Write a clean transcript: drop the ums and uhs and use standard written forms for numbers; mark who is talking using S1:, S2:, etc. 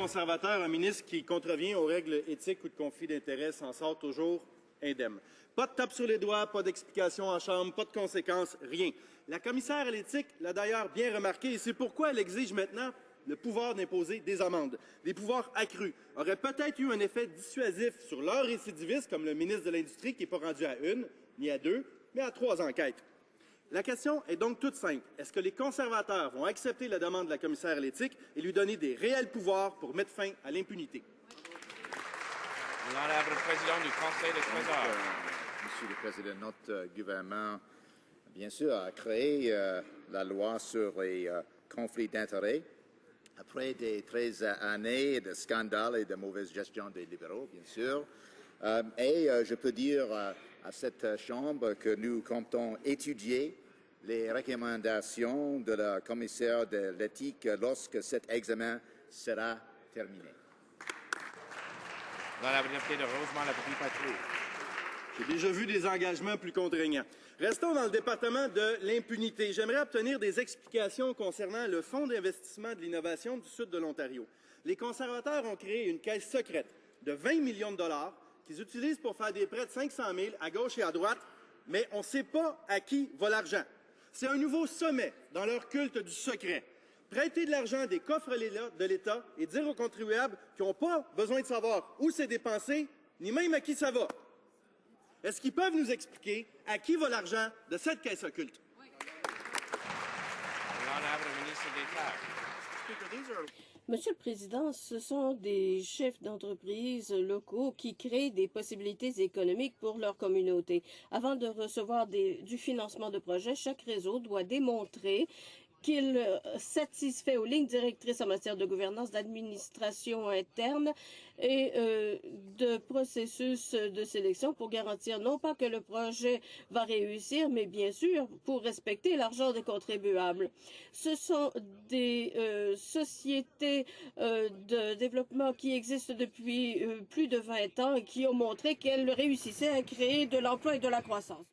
S1: conservateur, un ministre qui contrevient aux règles éthiques ou de conflit d'intérêts s'en sort toujours indemne. Pas de tape sur les doigts, pas d'explication en chambre, pas de conséquences, rien. La commissaire à l'éthique l'a d'ailleurs bien remarqué et c'est pourquoi elle exige maintenant le pouvoir d'imposer des amendes. Des pouvoirs accrus auraient peut-être eu un effet dissuasif sur leurs récidivistes, comme le ministre de l'Industrie, qui n'est pas rendu à une, ni à deux, mais à 3 enquêtes. La question est donc toute simple. Est-ce que les conservateurs vont accepter la demande de la commissaire à l'éthique et lui donner des réels pouvoirs pour mettre fin à l'impunité?
S2: L'honorable président du Conseil du Trésor.
S3: Monsieur le Président, notre gouvernement, bien sûr, a créé la loi sur les conflits d'intérêts après des 13 années de scandales et de mauvaise gestion des libéraux, bien sûr. Je peux dire à cette Chambre que nous comptons étudier les recommandations de la commissaire de l'éthique lorsque cet examen sera terminé.
S2: L'honorable député de Rosemont, la Petite-Patrie.
S1: J'ai déjà vu des engagements plus contraignants. Restons dans le département de l'impunité. J'aimerais obtenir des explications concernant le Fonds d'investissement de l'innovation du sud de l'Ontario. Les conservateurs ont créé une caisse secrète de 20 millions de dollars qu'ils utilisent pour faire des prêts de 500 000 à gauche et à droite, mais on ne sait pas à qui va l'argent. C'est un nouveau sommet dans leur culte du secret. Prêter de l'argent des coffres de l'État et dire aux contribuables qu'ils n'ont pas besoin de savoir où c'est dépensé, ni même à qui ça va. Est-ce qu'ils peuvent nous expliquer à qui va l'argent de cette caisse occulte?
S2: L'honorable ministre d'État.
S4: Monsieur le Président, ce sont des chefs d'entreprise locaux qui créent des possibilités économiques pour leur communauté. Avant de recevoir du financement de projets, chaque réseau doit démontrer qu'il satisfait aux lignes directrices en matière de gouvernance, d'administration interne et de processus de sélection pour garantir non pas que le projet va réussir, mais bien sûr pour respecter l'argent des contribuables. Ce sont des sociétés de développement qui existent depuis plus de 20 ans et qui ont montré qu'elles réussissaient à créer de l'emploi et de la croissance.